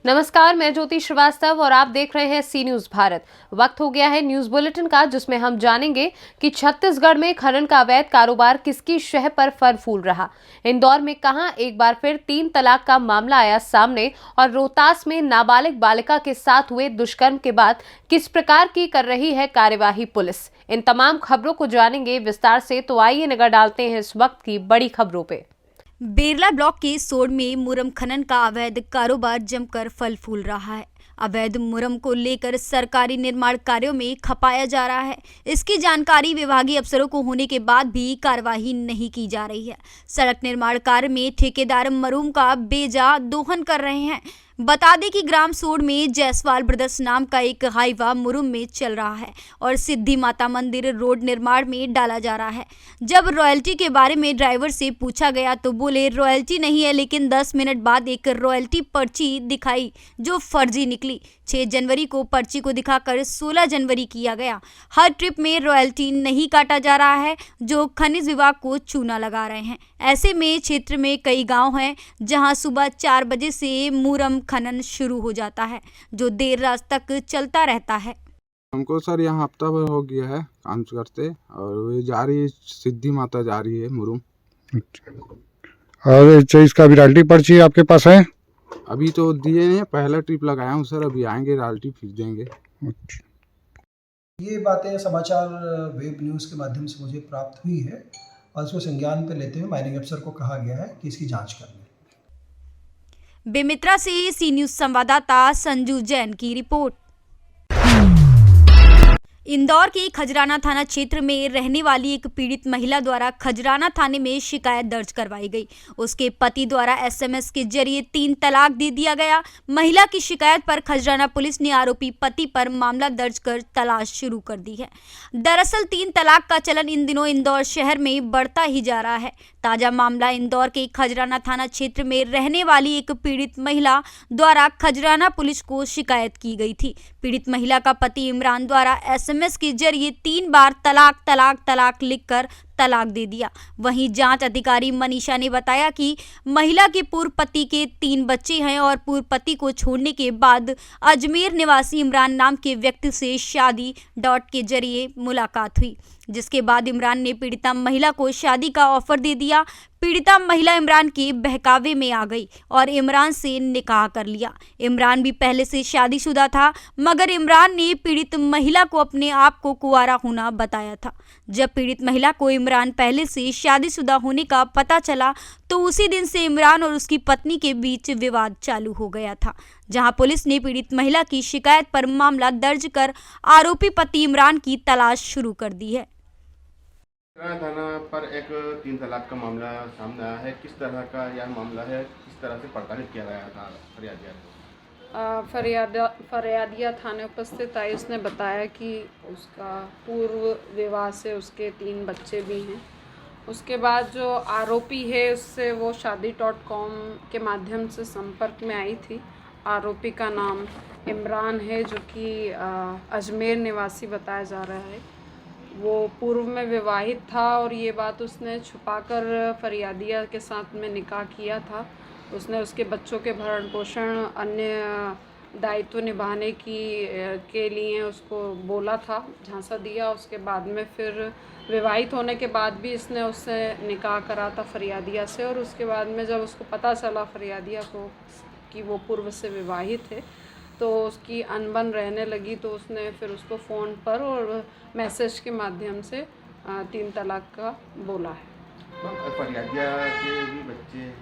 नमस्कार, मैं ज्योति श्रीवास्तव और आप देख रहे हैं सी न्यूज भारत। वक्त हो गया है न्यूज बुलेटिन का, जिसमें हम जानेंगे कि छत्तीसगढ़ में खनन का अवैध कारोबार किसकी शह पर फल फूल रहा। इंदौर में कहां एक बार फिर 3 तलाक का मामला आया सामने और रोहतास में नाबालिग बालिका के साथ हुए दुष्कर्म के बाद किस प्रकार की कर रही है कार्यवाही पुलिस। इन तमाम खबरों को जानेंगे विस्तार से, तो आइए नजर डालते हैं इस वक्त की बड़ी खबरों पे। बेरला ब्लॉक के सोड में मुरम खनन का अवैध कारोबार जमकर फल फूल रहा है। अवैध मुरम को लेकर सरकारी निर्माण कार्यों में खपाया जा रहा है। इसकी जानकारी विभागीय अफसरों को होने के बाद भी कार्यवाही नहीं की जा रही है। सड़क निर्माण कार्य में ठेकेदार मुरम का बेजा दोहन कर रहे हैं। बता दें कि ग्राम सोड में जायसवाल ब्रदर्स नाम का एक हाईवा मुरुम में चल रहा है और सिद्धि माता मंदिर रोड निर्माण में डाला जा रहा है। जब रॉयल्टी के बारे में ड्राइवर से पूछा गया तो बोले रॉयल्टी नहीं है, लेकिन 10 मिनट बाद एक रॉयल्टी पर्ची दिखाई जो फर्जी निकली। 6 जनवरी को पर्ची को दिखाकर 16 जनवरी किया गया। हर ट्रिप में रॉयल्टी नहीं काटा जा रहा है, जो खनिज विभाग को चूना लगा रहे हैं। ऐसे में क्षेत्र में कई गांव हैं जहां सुबह 4 बजे से मुरम खनन शुरू हो जाता है, जो देर रात तक चलता रहता है। हमको सर यहाँ हफ्ता भर हो गया है काम करते, और ये जा रही है सिद्धि माता जा रही है मुरुम। और इसका भी रॉयल्टी पर्ची आपके पास है? अभी तो दिए नहीं, पहला ट्रिप लगाया हूँ सर, अभी आएंगे रॉयल्टी फिर देंगे। ये बातें समाचार वेब न्यूज़ के माध्यम से मुझे प्राप्त हुई है और इसको संज्ञान पर लेते हुए माइनिंग अफसर को कहा गया है कि इसकी जांच कर लें। बेमित्रा से सी न्यूज संवाददाता संजू जैन की रिपोर्ट। इंदौर के खजराना थाना क्षेत्र में रहने वाली एक पीड़ित महिला द्वारा खजराना थाने में शिकायत दर्ज करवाई गई। उसके पति द्वारा एसएमएस के जरिए 3 तलाक दे दिया गया। महिला की शिकायत पर खजराना पुलिस ने आरोपी पति पर मामला दर्ज कर तलाश शुरू कर दी है। दरअसल 3 तलाक का चलन इन दिनों इंदौर शहर में बढ़ता ही जा रहा है। ताजा मामला इंदौर के खजराना थाना क्षेत्र में रहने वाली एक पीड़ित महिला द्वारा खजराना पुलिस को शिकायत की गई थी। पीड़ित महिला का पति इमरान द्वारा एसएमएस के जरिए 3 बार तलाक तलाक तलाक लिखकर तलाक दे दिया। वहीं जांच अधिकारी मनीषा ने बताया कि महिला के पूर्व पति के 3 बच्चे हैं और पूर्व पति को छोड़ने के बाद अजमेर निवासी इमरान नाम के व्यक्ति से शादी के जरिए मुलाकात हुई, जिसके बाद इमरान ने पीड़िता महिला को शादी का ऑफर दे दिया। पीड़िता महिला इमरान के बहकावे में आ गई और इमरान से निकाह कर लिया। इमरान भी पहले से शादीशुदा था, मगर इमरान ने पीड़ित महिला को अपने आप को कुंवारा होना बताया था। जब पीड़ित महिला को इमरान पहले से शादीशुदा होने का पता चला तो उसी दिन से इमरान और उसकी पत्नी के बीच विवाद चालू हो गया था, जहां पुलिस ने पीड़ित महिला की शिकायत पर मामला दर्ज कर आरोपी पति इमरान की तलाश शुरू कर दी है। थाना पर एक 3 तलाक का मामला सामने आया है। किस तरह का यह मामला है, किस तरह से प्रताड़ित किया गया था फरियादिया? फरियादिया थाने उपस्थित आई। उसने बताया कि उसका पूर्व विवाह से उसके 3 बच्चे भी हैं। उसके बाद जो आरोपी है उससे वो शादी.com के माध्यम से संपर्क में आई थी। आरोपी का नाम इमरान है, जो कि अजमेर निवासी बताया जा रहा है। वो पूर्व में विवाहित था और ये बात उसने छुपाकर फरियादिया के साथ में निकाह किया था। उसने उसके बच्चों के भरण पोषण अन्य दायित्व निभाने के लिए उसको बोला था, झांसा दिया। उसके बाद में फिर विवाहित होने के बाद भी इसने उससे निकाह करा था फरियादिया से, और उसके बाद में जब उसको पता चला फरियादिया को कि वो पूर्व से विवाहित है तो उसकी अनबन रहने लगी, तो उसने फिर उसको फ़ोन पर और मैसेज के माध्यम से 3 तलाक का बोला है। फरियादिया के भी बच्चे हैं?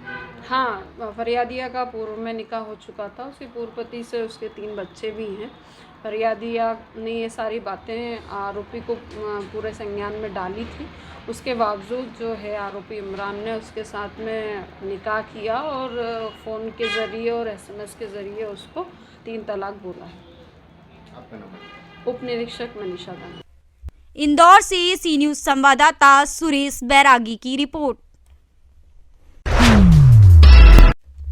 हाँ, फरियादिया का पूर्व में निकाह हो चुका था। उसके पूर्व पति से उसके 3 बच्चे भी हैं। फरियादिया ने ये सारी बातें आरोपी को पूरे संज्ञान में डाली थी। उसके बावजूद जो है आरोपी इमरान ने उसके साथ में निकाह किया और फ़ोन के ज़रिए और एसएमएस के ज़रिए उसको 3 तलाक बोला है। आपका नाम? उप निरीक्षक मनीषा दानी। इंदौर से सी न्यूज संवाददाता सुरेश बैरागी की रिपोर्ट।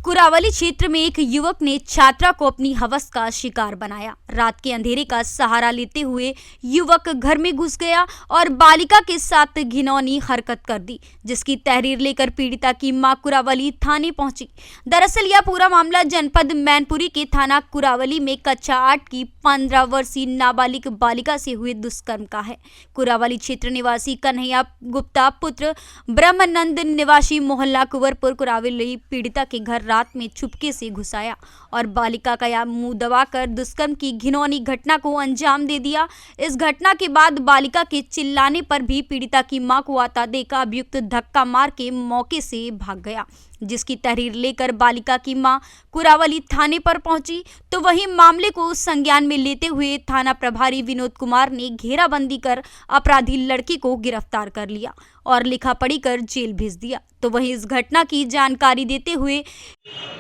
कुरावली क्षेत्र में एक युवक ने छात्रा को अपनी हवस का शिकार बनाया। रात के अंधेरे का सहारा लेते हुए युवक घर में घुस गया और बालिका के साथ घिनौनी हरकत कर दी, जिसकी तहरीर लेकर पीड़िता की मां कुरावली थाने पहुंची। दरअसल यह पूरा मामला जनपद मैनपुरी के थाना कुरावली में कक्षा 8 की 15 वर्षीय नाबालिग बालिका से हुए दुष्कर्म का है। कुरावली क्षेत्र निवासी कन्हैया गुप्ता पुत्र ब्रह्मानंद निवासी मोहल्ला कुंवरपुर कुरावली पीड़िता के घर रात में चुपके से घुस आया और बालिका का मुंह दबाकर दुष्कर्म की घिनौनी घटना को अंजाम दे दिया। इस घटना के बाद बालिका के चिल्लाने पर भी पीड़िता की मां को आता देखा अभियुक्त धक्का मार के मौके से भाग गया, जिसकी तहरीर लेकर बालिका की मां कुरावली थाने पर पहुंची। तो वहीं मामले को संज्ञान में लेते हुए थाना प्रभारी विनोद कुमार ने घेराबंदी कर अपराधी लड़की को गिरफ्तार कर लिया और लिखा पढ़ी कर जेल भेज दिया। तो वहीं इस घटना की जानकारी देते हुए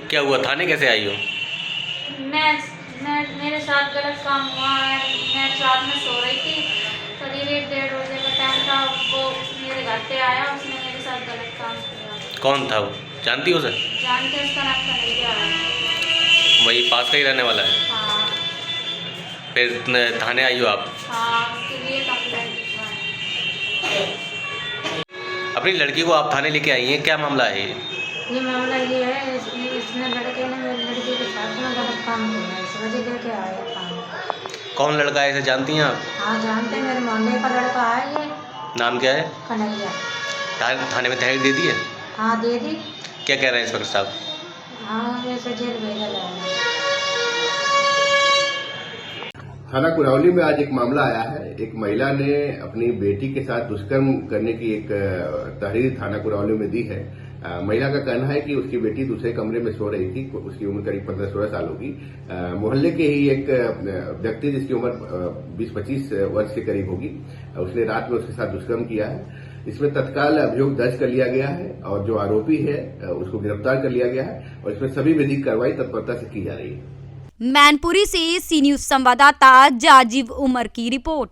क्या हुआ, थाने कैसे आई हो? मैं मेरे साथ गलत काम हुआ है। मैं रात में सो रही थी, करीब 1-1:30 बजे का टाइम था। वो मेरे घर पे आया, उसने मेरे साथ गलत काम किया। कौन था वो, जानती हो सर? जानते हैं, उसका नाम कन्हैया है। वही पास का ही रहने वाला है? हाँ। फिर थाने आई हो आप? हाँ, उसके लिए कंप्लेंट लिखवाई। अपनी लड़की को आप थाने लेके आई हैं, क्या मामला है ये मामला ये है, इसने लड़के ने मेरी लड़की के साथ में गलत काम किया है, इस वजह लेके आया था। कौन लड़का है, इसे जानती हैं आप? हाँ जानते हैं, मेरे मोहल्ले का लड़का है ये। नाम क्या है? कन्हैया। थाने में तहरीर दे दी है? हाँ दे दी। क्या कह रहे हैं इंस्पेक्टर साहब? हाँ वैसे जेल भेजा जाएगा। थाना कुरावली में आज एक मामला आया है। एक महिला ने अपनी बेटी के साथ दुष्कर्म करने की एक तहरीर थाना कुरावली में दी है। महिला का कहना है कि उसकी बेटी दूसरे कमरे में सो रही थी, उसकी उम्र करीब 15-16 साल होगी। मोहल्ले के ही एक व्यक्ति जिसकी उम्र 20-25 वर्ष के करीब होगी, उसने रात में उसके साथ दुष्कर्म किया है। इसमें तत्काल अभियोग दर्ज कर लिया गया है और जो आरोपी है उसको गिरफ्तार कर लिया गया है और इसमें सभी विधिक कार्रवाई तत्परता से की जा रही है। मैनपुरी से सी न्यूज संवाददाता जाजिब उमर की रिपोर्ट।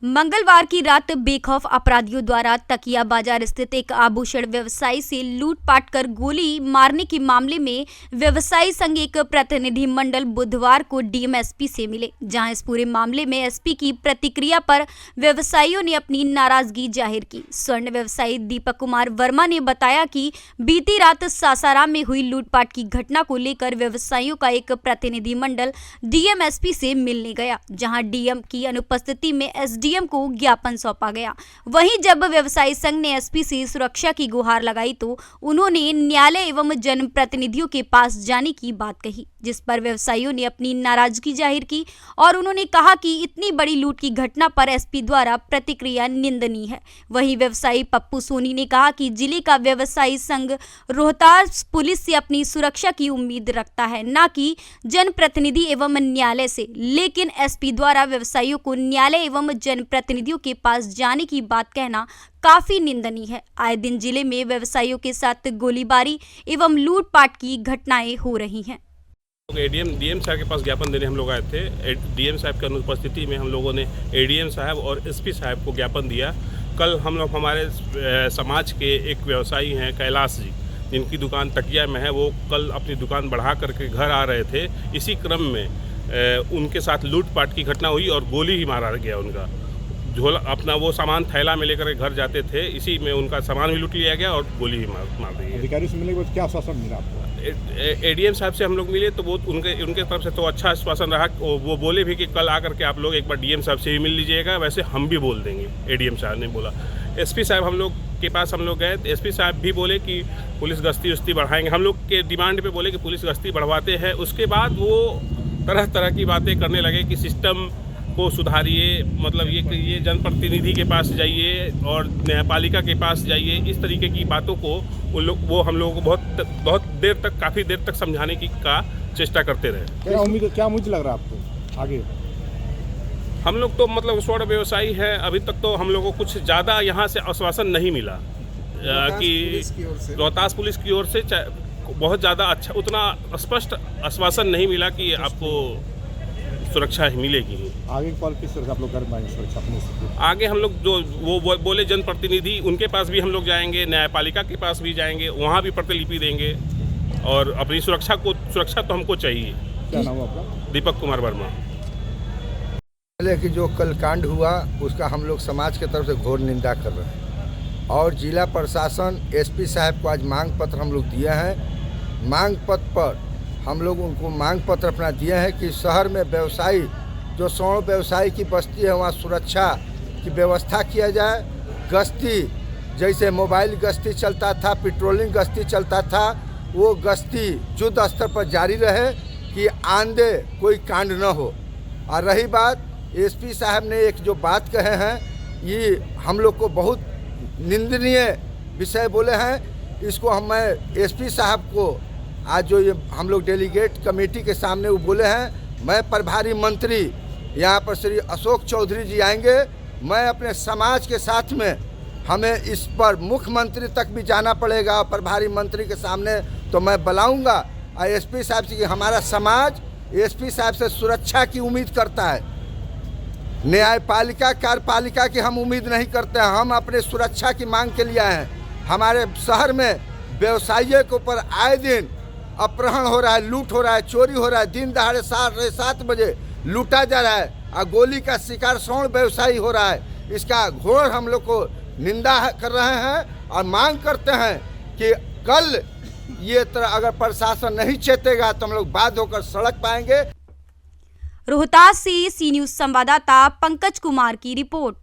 मंगलवार की रात बेखौफ अपराधियों द्वारा तकिया बाजार स्थित एक आभूषण व्यवसायी से लूटपाट कर गोली मारने के मामले में व्यवसायी संघ एक प्रतिनिधि मंडल बुधवार को डीएमएसपी से मिले, जहां इस पूरे मामले में एसपी की प्रतिक्रिया पर व्यवसायियों ने अपनी नाराजगी जाहिर की। स्वर्ण व्यवसायी दीपक कुमार वर्मा ने बताया कि बीती रात सासाराम में हुई लूटपाट की घटना को लेकर व्यवसायियों का एक प्रतिनिधि मंडल डीएमएसपी से मिलने गया, जहां डीएम की अनुपस्थिति में एसडीएम को ज्ञापन सौंपा गया। वहीं जब व्यवसायी संघ ने एसपी से सुरक्षा की गुहार लगाई तो उन्होंने न्यायालय एवं जनप्रतिनिधियों के पास जाने की बात कही, जिस पर व्यवसायियों ने अपनी नाराजगी जाहिर की और उन्होंने कहा कि इतनी बड़ी लूट की घटना पर एसपी द्वारा प्रतिक्रिया निंदनीय है। वहीं व्यवसायी पप्पू सोनी ने कहा कि जिले का व्यवसायी संघ रोहतास पुलिस से अपनी सुरक्षा की उम्मीद रखता है, न कि जनप्रतिनिधि एवं न्यायालय से, लेकिन एसपी द्वारा व्यवसायियों को न्यायालय एवं जनप्रतिनिधियों के पास जाने की बात कहना काफी निंदनीय है। आए दिन जिले में व्यवसायियों के साथ गोलीबारी एवं लूटपाट की घटनाएं हो रही हैं। डीएम साहब के पास ज्ञापन देने हम लोग आए थे। डीएम साहब की अनुपस्थिति में हम लोगों ने एडीएम साहब और एसपी साहब को ज्ञापन दिया। कल हम लोग हमारे समाज के एक व्यवसायी हैं कैलाश जी, जिनकी दुकान तकिया में है, वो कल अपनी दुकान बढ़ा करके घर आ रहे थे। इसी क्रम में उनके साथ लूटपाट की घटना हुई और गोली ही मारा गया उनका। झोला अपना वो सामान थैला में लेकर घर जाते थे, इसी में उनका सामान भी लूट लिया गया और गोली भी मार दी। अधिकारी से मिलने के बाद क्या आश्वासन मिला आपको? एडीएम साहब से हम लोग मिले तो वो उनके तरफ से तो अच्छा आश्वासन रहा। वो बोले भी कि कल आकर के आप लोग एक बार डीएम साहब से भी मिल लीजिएगा, वैसे हम भी बोल देंगे। एडीएम साहब ने बोला। एसपी साहब हम लोग के पास हम लोग गए, एसपी साहब भी बोले कि पुलिस गश्ती उश्ती बढ़ाएंगे। हम लोग के डिमांड पे बोले कि पुलिस गश्ती बढ़वाते हैं। उसके बाद वो तरह तरह की बातें करने लगे कि सिस्टम को सुधारिए, मतलब ये जनप्रतिनिधि के पास जाइए और न्यायपालिका के पास जाइए। इस तरीके की बातों को वो हम लोगों को बहुत देर तक, काफ़ी देर तक समझाने की चेष्टा करते रहे। क्या उम्मीद लग रहा है आपको आगे? हम लोग तो मतलब स्वर्ण व्यवसायी है, अभी तक तो हम लोगों को कुछ ज़्यादा यहाँ से आश्वासन नहीं मिला कि रोहतास पुलिस की ओर से बहुत ज़्यादा अच्छा, उतना स्पष्ट आश्वासन नहीं मिला कि आपको सुरक्षा मिलेगी ही। आगे की पल किस तरह से आप लोग कर पाएंगे सुरक्षा अपने से? आगे हम लोग जो वो बोले जनप्रतिनिधि, उनके पास भी हम लोग जाएंगे, न्यायपालिका के पास भी जाएंगे, वहाँ भी प्रतिलिपि देंगे और अपनी सुरक्षा तो हमको चाहिए। क्या नाम है आपका? दीपक कुमार वर्मा। पहले कि जो कल कांड हुआ उसका हम लोग समाज की तरफ से घोर निंदा कर रहे हैं और जिला प्रशासन एसपी साहब को आज मांग पत्र हम लोग दिए हैं। मांग पत्र पर हम लोग उनको मांग पत्र अपना दिए हैं कि शहर में व्यवसायी जो स्वर्ण व्यवसायी की बस्ती है वहाँ सुरक्षा की व्यवस्था किया जाए। गश्ती जैसे मोबाइल गश्ती चलता था, पेट्रोलिंग गश्ती चलता था, वो गश्ती युद्ध स्तर पर जारी रहे कि आंदे कोई कांड न हो। और रही बात एसपी साहब ने एक जो बात कहे हैं, ये हम लोग को बहुत निंदनीय विषय बोले हैं। इसको मैं एसपी साहब को आज जो ये हम लोग डेलीगेट कमेटी के सामने वो बोले हैं, मैं प्रभारी मंत्री यहाँ पर श्री अशोक चौधरी जी आएंगे, मैं अपने समाज के साथ में हमें इस पर मुख्यमंत्री तक भी जाना पड़ेगा और प्रभारी मंत्री के सामने तो मैं बुलाऊंगा और एसपी साहब से कि हमारा समाज एसपी साहब से सुरक्षा की उम्मीद करता है, न्यायपालिका कार्यपालिका की हम उम्मीद नहीं करते हैं। हम अपने सुरक्षा की मांग के लिए आए हैं। हमारे शहर में व्यवसायियों के ऊपर आए दिन अपहरण हो रहा है, लूट हो रहा है, चोरी हो रहा है, दिन दहाड़े 7 बजे लूटा जा रहा है और गोली का शिकार स्वर्ण व्यवसायी हो रहा है। इसका घोर हम लोग को निंदा कर रहे हैं और मांग करते हैं कि कल ये तरह अगर प्रशासन नहीं चेतेगा तो हम लोग बाध्य होकर सड़क पाएंगे। रोहतास से सी न्यूज संवाददाता पंकज कुमार की रिपोर्ट।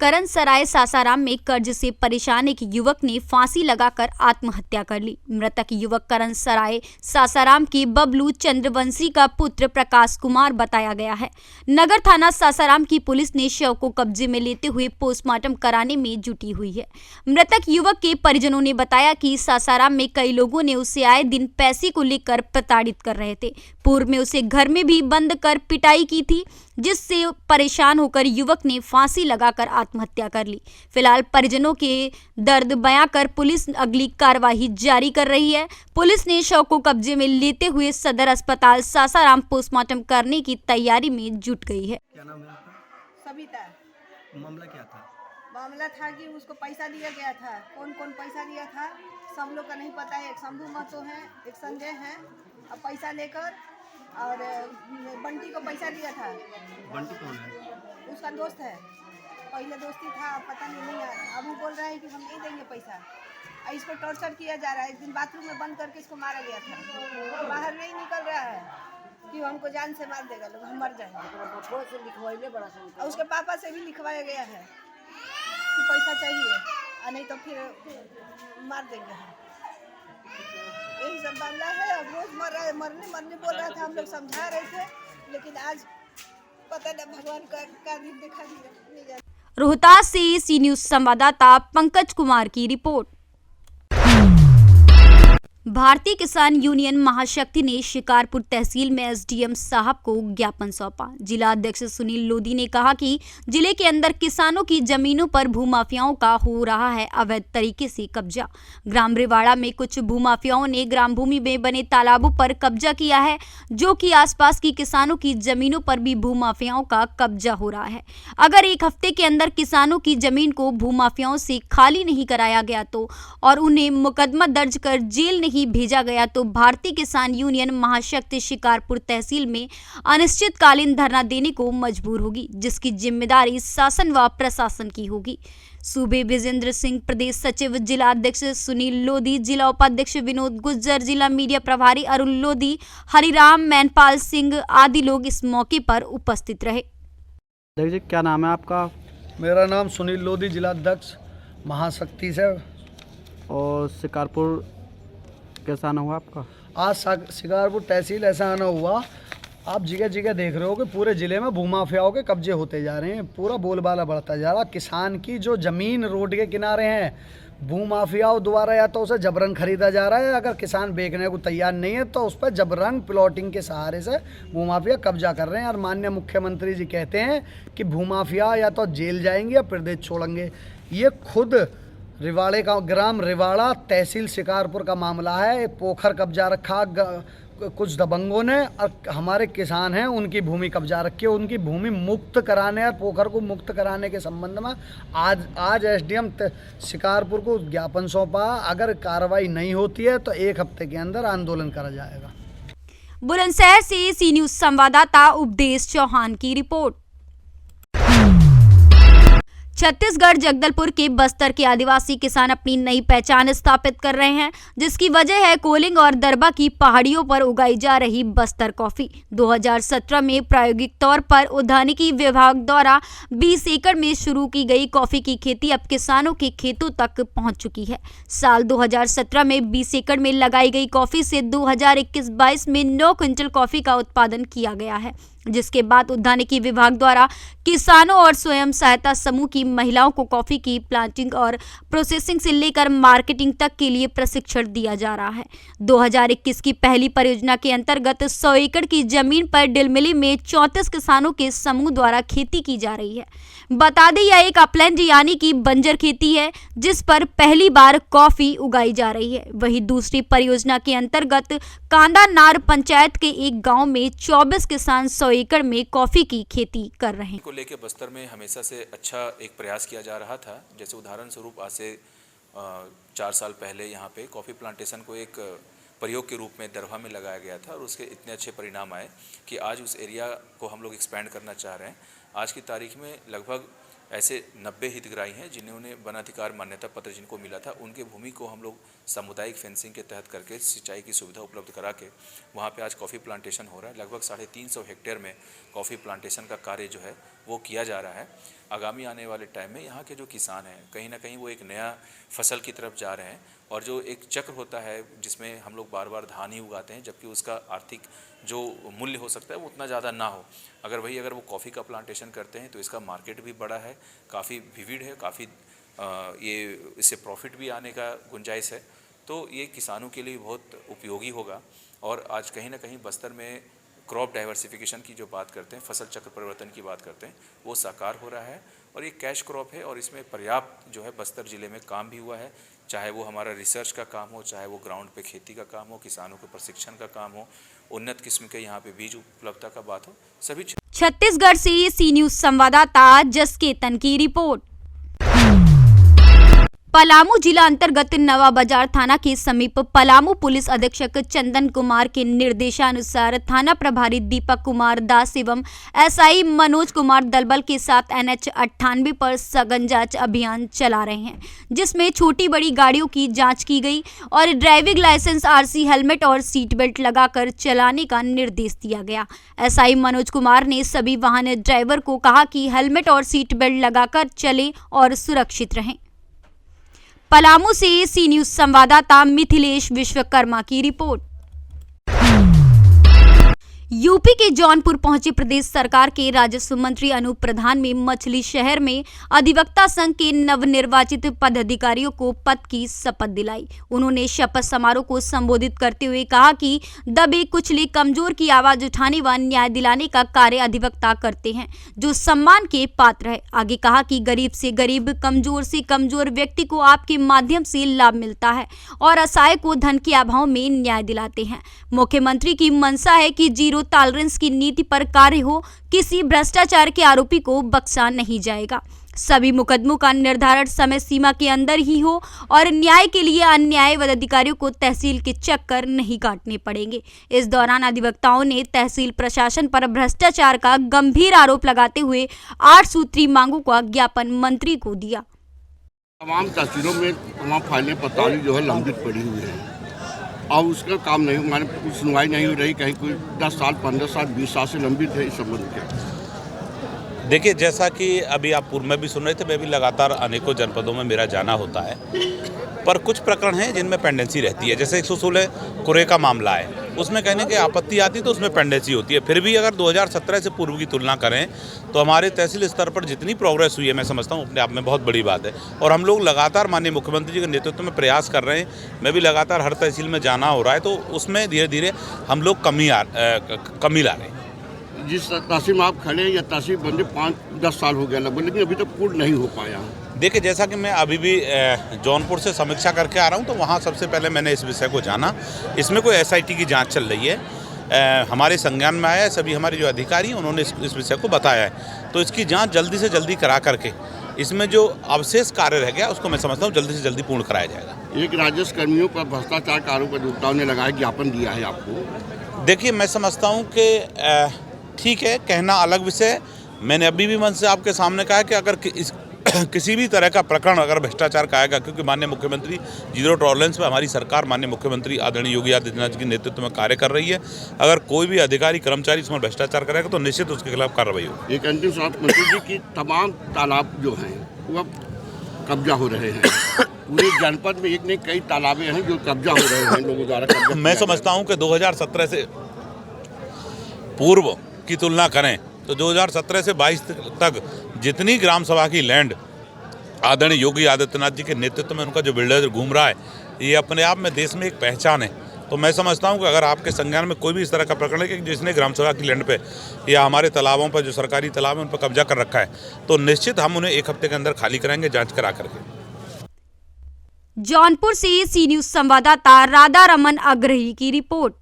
करण सराय सासाराम में कर्ज से परेशान एक युवक ने फांसी लगाकर आत्महत्या कर ली। मृतक युवक करण सराय सासाराम के बबलू चंद्रवंशी का पुत्र प्रकाश कुमार बताया गया है। नगर थाना सासाराम की पुलिस ने शव को कब्जे में लेते हुए पोस्टमार्टम कराने में जुटी हुई है। मृतक युवक के परिजनों ने बताया कि सासाराम में कई लोगों ने उसे आए दिन पैसे को लेकर प्रताड़ित कर रहे थे। पूर्व में उसे घर में भी बंद कर पिटाई की थी, जिससे परेशान होकर युवक ने फांसी लगाकर आत्महत्या कर ली। फिलहाल परिजनों के दर्द बयां कर पुलिस अगली कार्रवाई जारी कर रही है। पुलिस ने शव को कब्जे में लेते हुए सदर अस्पताल सासाराम पोस्टमार्टम करने की तैयारी में जुट गई है। क्या नाम है आपका? सविता। मामला क्या था? मामला था कि उसको पैसा दिया गया था। कौन कौन पैसा दिया था सब लोग का नहीं पता है। एक शंभू महतो है, एक संजय है। अब पैसा लेकर और बंटी को पैसा दिया था। बंटी कौन है? उसका दोस्त है, पहले दोस्ती था, पता नहीं आ रहा। अब वो बोल रहा है कि हम नहीं देंगे पैसा। इसको टॉर्चर किया जा रहा है। एक दिन बाथरूम में बंद करके इसको मारा गया था। बाहर नहीं निकल रहा है कि हमको जान से मार देगा लोग, हम मर जाएंगे। और उसके पापा से भी लिखवाया गया है कि पैसा चाहिए और नहीं तो फिर मार देंगे। यही सब मामला है। अब रोज मरने बोल रहा था, हम लोग समझा रहे थे, लेकिन आज पता नहीं भगवान का दिन दिखा दिया। रोहतास से सी न्यूज संवाददाता पंकज कुमार की रिपोर्ट। भारतीय किसान यूनियन महाशक्ति ने शिकारपुर तहसील में एसडीएम साहब को ज्ञापन सौंपा। जिला अध्यक्ष सुनील लोधी ने कहा कि जिले के अंदर किसानों की जमीनों पर भूमाफियाओं का हो रहा है अवैध तरीके से कब्जा। ग्राम रेवाड़ा में कुछ भूमाफियाओं ने ग्राम भूमि में बने तालाबों पर कब्जा किया है, जो कि आसपास की किसानों की जमीनों पर भी भूमाफियाओं का कब्जा हो रहा है। अगर एक हफ्ते के अंदर किसानों की जमीन को भूमाफियाओं से खाली नहीं कराया गया तो और उन्हें मुकदमा दर्ज कर जेल नहीं भेजा गया तो भारतीय किसान यूनियन महाशक्ति शिकारपुर तहसील में अनिश्चितकालीन धरना देने को मजबूर होगी, जिसकी जिम्मेदारी शासन व प्रशासन की होगी। सूबे विजेंद्र सिंह, प्रदेश सचिव, जिला अध्यक्ष सुनील लोधी, जिला उपाध्यक्ष विनोद गुज्जर, जिला मीडिया प्रभारी अरुण लोधी, हरिराम, मैनपाल सिंह आदि लोग इस मौके पर उपस्थित रहे। देखिए, क्या नाम है आपका? मेरा नाम सुनील लोधी, जिला अध्यक्ष महाशक्ति से। और शिकारपुर कैसा आना हुआ आपका? आज शिकारपुर तहसील ऐसा आना हुआ, आप जगह जगह देख रहे हो कि पूरे ज़िले में भूमाफियाओं के कब्जे होते जा रहे हैं। पूरा बोलबाला बढ़ता जा रहा। किसान की जो ज़मीन रोड के किनारे हैं, भूमाफियाओं द्वारा या तो उसे जबरन खरीदा जा रहा है, अगर किसान बेचने को तैयार नहीं है तो उस पर जबरन प्लॉटिंग के सहारे से भूमाफिया कब्जा कर रहे हैं। और माननीय मुख्यमंत्री जी कहते हैं कि भूमाफिया या तो जेल जाएंगे या प्रदेश छोड़ेंगे। ये खुद रिवाड़े का ग्राम रिवाड़ा तहसील शिकारपुर का मामला है। पोखर कब्जा रखा, कुछ दबंगों ने और हमारे किसान हैं उनकी भूमि कब्जा रखी है। उनकी भूमि मुक्त कराने और पोखर को मुक्त कराने के संबंध में आज एसडीएम शिकारपुर को ज्ञापन सौंपा। अगर कार्रवाई नहीं होती है तो 1 हफ्ते के अंदर आंदोलन करा जाएगा। बुलंदशहर से सी न्यूज संवाददाता उपदेश चौहान की रिपोर्ट। छत्तीसगढ़ जगदलपुर के बस्तर के आदिवासी किसान अपनी नई पहचान स्थापित कर रहे हैं, जिसकी वजह है कोलिंग और दरबा की पहाड़ियों पर उगाई जा रही बस्तर कॉफी। 2017 में प्रायोगिक तौर पर उद्यानिकी विभाग द्वारा 20 एकड़ में शुरू की गई कॉफी की खेती अब किसानों के खेतों तक पहुंच चुकी है। साल 2017 में 20 एकड़ में लगाई गई कॉफी से 2021-22 में 9 क्विंटल कॉफी का उत्पादन किया गया है, जिसके बाद उद्यानिकी विभाग द्वारा किसानों और स्वयं सहायता समूह की महिलाओं को कॉफी की प्लांटिंग और प्रोसेसिंग से लेकर मार्केटिंग तक के लिए प्रशिक्षण दिया जा रहा है। 2021 की पहली परियोजना के अंतर्गत 100 एकड़ की जमीन पर डिलमिली में 34 किसानों के समूह द्वारा खेती की जा रही है। बता दें, यह एक अपलैंड यानी कि बंजर खेती है, जिस पर पहली बार कॉफी उगाई जा रही है। वहीं दूसरी परियोजना के अंतर्गत कांदानार पंचायत के एक गांव में 24 किसान 100 एकड़ में कॉफी की खेती कर रहे हैं। को लेकर बस्तर में हमेशा से अच्छा एक प्रयास किया जा रहा था। जैसे उदाहरण स्वरूप आज से 4 साल पहले यहाँ पे कॉफ़ी प्लांटेशन को एक प्रयोग के रूप में दरभा में लगाया गया था और उसके इतने अच्छे परिणाम आए कि आज उस एरिया को हम लोग एक्सपैंड करना चाह रहे हैं। आज की तारीख में लगभग ऐसे 90 हितग्राही हैं जिन्होंने वनाधिकार मान्यता पत्र जिनको मिला था, उनके भूमि को हम लोग सामुदायिक फेंसिंग के तहत करके सिंचाई की सुविधा उपलब्ध करा के वहाँ पे आज कॉफ़ी प्लांटेशन हो रहा है। लगभग 350 हेक्टेयर में कॉफ़ी प्लांटेशन का कार्य जो है वो किया जा रहा है। आगामी आने वाले टाइम में यहाँ के जो किसान हैं कहीं ना कहीं वो एक नया फसल की तरफ जा रहे हैं और जो एक चक्र होता है जिसमें हम लोग बार बार धान ही उगाते हैं, जबकि उसका आर्थिक जो मूल्य हो सकता है वो उतना ज़्यादा ना हो। अगर वो कॉफ़ी का प्लांटेशन करते हैं तो इसका मार्केट भी बड़ा है, काफ़ी विविध है, काफ़ी ये इससे प्रॉफिट भी आने का गुंजाइश है। तो ये किसानों के लिए बहुत उपयोगी होगा। और आज कहीं ना कहीं बस्तर में क्रॉप डाइवर्सिफिकेशन की जो बात करते हैं, फसल चक्र परिवर्तन की बात करते हैं, वो साकार हो रहा है और ये कैश क्रॉप है और इसमें पर्याप्त जो है बस्तर ज़िले में काम भी हुआ है। चाहे वो हमारा रिसर्च का काम हो, चाहे वो ग्राउंड पे खेती का काम हो, किसानों के प्रशिक्षण का काम हो, उन्नत किस्म के यहाँ पे बीज उपलब्धता का बात हो, सभी। छत्तीसगढ़ से सी न्यूज संवाददाता जसकेतन की रिपोर्ट। पलामू जिला अंतर्गत नवा बाजार थाना के समीप पलामू पुलिस अधीक्षक चंदन कुमार के निर्देशानुसार थाना प्रभारी दीपक कुमार दास एवं एसआई मनोज कुमार दलबल के साथ NH 98 पर सघन जांच अभियान चला रहे हैं, जिसमें छोटी बड़ी गाड़ियों की जांच की गई और ड्राइविंग लाइसेंस, RC, हेलमेट और सीट बेल्ट लगाकर चलाने का निर्देश दिया गया। एसआई मनोज कुमार ने सभी वाहन ड्राइवर को कहा कि हेलमेट और सीट बेल्ट लगाकर चलें और सुरक्षित रहें। पलामू से सी न्यूज संवाददाता मिथिलेश विश्वकर्मा की रिपोर्ट। यूपी के जौनपुर पहुंचे प्रदेश सरकार के राजस्व मंत्री अनूप प्रधान में मछली शहर में अधिवक्ता संघ के नवनिर्वाचित पदाधिकारियों को पद की शपथ दिलाई। उन्होंने शपथ समारोह को संबोधित करते हुए कहा कि दबे कुचले कमजोर की आवाज उठाने व न्याय दिलाने का कार्य अधिवक्ता करते हैं, जो सम्मान के पात्र है। आगे कहा कि गरीब से गरीब, कमजोर से कमजोर व्यक्ति को आपके माध्यम से लाभ मिलता है और असहाय को धन के अभाव में न्याय दिलाते हैं। मुख्यमंत्री की मंशा है कि जीरो टॉलरेंस की नीति पर कार्य हो, किसी भ्रष्टाचार के आरोपी को बख्शा नहीं जाएगा। सभी मुकदमों का निर्धारण समय सीमा के अंदर ही हो और न्याय के लिए अन्याय अधिकारियों को तहसील के चक्कर नहीं काटने पड़ेंगे। इस दौरान अधिवक्ताओं ने तहसील प्रशासन पर भ्रष्टाचार का गंभीर आरोप लगाते हुए 8 सूत्री मांगों का ज्ञापन मंत्री को दिया। तमाम तहसीलों में तमाम फाइलें पताली जो है लंबित पड़ी हुई है और उसका काम नहीं, हमारे कुछ सुनवाई नहीं हो रही। कहीं कोई 10 साल, 15 साल, 20 साल से लंबित है इस संबंध के। देखिए, जैसा कि अभी आप पूर्व में भी सुन रहे थे, मैं भी लगातार अनेकों जनपदों में मेरा जाना होता है, पर कुछ प्रकरण हैं जिनमें पेंडेंसी रहती है। जैसे 116 कुरे का मामला है, उसमें कहने की आपत्ति आती तो उसमें पेंडेंसी होती है। फिर भी अगर 2017 से पूर्व की तुलना करें तो हमारे तहसील स्तर पर जितनी प्रोग्रेस हुई है, मैं समझता हूँ अपने आप में बहुत बड़ी बात है। और हम लोग लगातार माननीय मुख्यमंत्री जी के नेतृत्व में प्रयास कर रहे हैं। मैं भी लगातार हर तहसील में जाना हो रहा है, तो उसमें धीरे धीरे हम लोग कमी ला रहे हैं। जिस तहसील में आप खड़े हैं या तहसील बंदे 5-10 साल हो गया लगभग, लेकिन अभी तक पूर्ण नहीं हो पाया। देखिए, जैसा कि मैं अभी भी जौनपुर से समीक्षा करके आ रहा हूं, तो वहां सबसे पहले मैंने इस विषय को जाना। इसमें कोई SIT की जांच चल रही है, हमारे संज्ञान में आया है। सभी हमारे जो अधिकारी हैं उन्होंने इस विषय को बताया है, तो इसकी जांच जल्दी से जल्दी करा करके इसमें जो अवशेष कार्य रह गया उसको मैं समझता हूँ जल्दी से जल्दी पूर्ण कराया जाएगा। एक राजस्व कर्मियों पर भ्रष्टाचार का आरोप अधिवक्ताओं ने लगाया, ज्ञापन दिया है आपको। देखिए, मैं समझता हूँ कि ठीक है, कहना अलग विषय। मैंने अभी भी मन से आपके सामने कहा कि अगर किसी भी तरह का प्रकरण अगर भ्रष्टाचार का आएगा, क्योंकि माननीय मुख्यमंत्री जीरो टॉलरेंस पर हमारी सरकार माननीय मुख्यमंत्री आदरणीय योगी आदित्यनाथ के नेतृत्व में कार्य कर रही है। अगर कोई भी अधिकारी कर्मचारी इसमें भ्रष्टाचार करेगा तो निश्चित उसके खिलाफ कार्रवाई होगी। एक अंतिम सवाल मंत्री जी की, तमाम तालाब जो हैं वो अब कब्जा हो रहे हैं। पूरे जनपद में एक नहीं कई तालाबें हैं जो कब्जा हो रहे हैं लोगों द्वारा कब्जा। मैं समझता हूँ कि 2017 से पूर्व की तुलना करें तो 2017 से 22 तक जितनी ग्राम सभा की लैंड आदरणीय योगी आदित्यनाथ जी के नेतृत्व में उनका जो बिल्डर घूम रहा है, ये अपने आप में देश में एक पहचान है। तो मैं समझता हूँ कि अगर आपके संज्ञान में कोई भी इस तरह का प्रकरण है कि जिसने ग्राम सभा की लैंड पे या हमारे तालाबों पर जो सरकारी तालाब है उन पर कब्जा कर रखा है, तो निश्चित हम उन्हें 1 हफ्ते के अंदर खाली कराएंगे, जाँच करा करके। जौनपुर से सी न्यूज संवाददाता राधा रमन अग्रही की रिपोर्ट।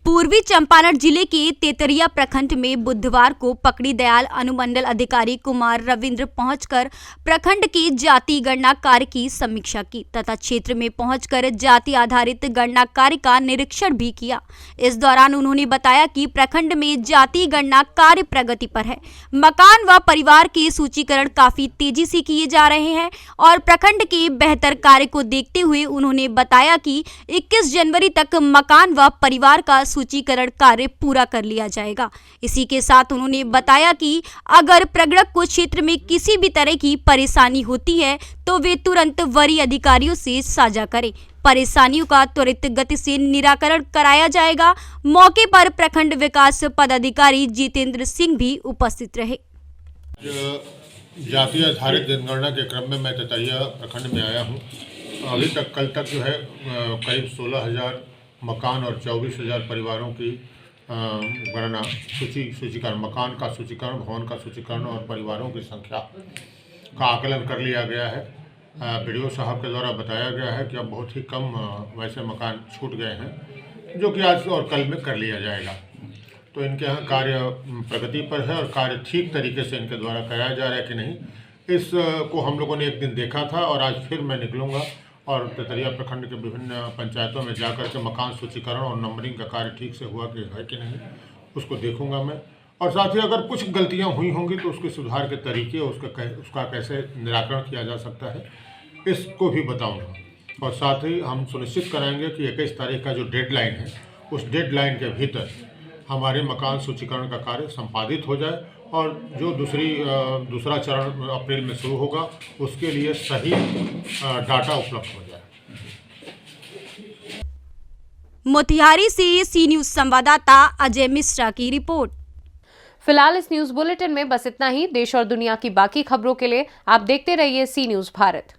पूर्वी चंपारण जिले के तेतरिया प्रखंड में बुधवार को पकड़ी दयाल अनुमंडल अधिकारी कुमार रविंद्र पहुंचकर प्रखंड के जाति गणना कार्य की समीक्षा की तथा क्षेत्र में पहुंचकर जाति आधारित गणना कार्य का निरीक्षण भी किया। इस दौरान उन्होंने बताया कि प्रखंड में जाति गणना कार्य प्रगति पर है। मकान व परिवार के सूचीकरण काफी तेजी से किए जा रहे हैं और प्रखंड के बेहतर कार्य को देखते हुए उन्होंने बताया कि 21 जनवरी तक मकान व परिवार का सूचीकरण कार्य पूरा कर लिया जाएगा। इसी के साथ उन्होंने बताया कि अगर प्रगड़क को क्षेत्र में किसी भी तरह की परेशानी होती है तो वे तुरंत वरीय अधिकारियों से साझा करें। परेशानियों का त्वरित गति से निराकरण कराया जाएगा। मौके पर प्रखंड विकास पदाधिकारी जितेंद्र सिंह भी उपस्थित रहे। जातीय आधारित जनगणना के क्रम में मैं तेतरिया प्रखंड में आया हूँ। अभी तक कल तक जो है करीब 16,000 मकान और 24,000 परिवारों की गणना सूचीकरण, मकान का सूचीकरण, भवन का सूचीकरण और परिवारों की संख्या का आकलन कर लिया गया है। BDO साहब के द्वारा बताया गया है कि अब बहुत ही कम वैसे मकान छूट गए हैं जो कि आज और कल में कर लिया जाएगा। तो इनके यहाँ कार्य प्रगति पर है और कार्य ठीक तरीके से इनके द्वारा कराया जा रहा है कि नहीं, इसको हम लोगों ने एक दिन देखा था और आज फिर मैं निकलूँगा और तेतरिया प्रखंड के विभिन्न पंचायतों में जाकर के मकान सूचीकरण और नंबरिंग का कार्य ठीक से हुआ कि है कि नहीं उसको देखूंगा मैं। और साथ ही अगर कुछ गलतियां हुई होंगी तो उसके सुधार के तरीके, उसका कैसे निराकरण किया जा सकता है, इसको भी बताऊंगा। और साथ ही हम सुनिश्चित कराएंगे कि 21 तारीख का जो डेडलाइन है उस डेडलाइन के भीतर हमारे मकान सूचीकरण का कार्य संपादित हो जाए और जो दूसरा चरण अप्रैल में शुरू होगा उसके लिए सही डाटा उपलब्ध हो जाए। मोतिहारी से सी न्यूज संवाददाता अजय मिश्रा की रिपोर्ट। फिलहाल इस न्यूज बुलेटिन में बस इतना ही। देश और दुनिया की बाकी खबरों के लिए आप देखते रहिए सी न्यूज भारत।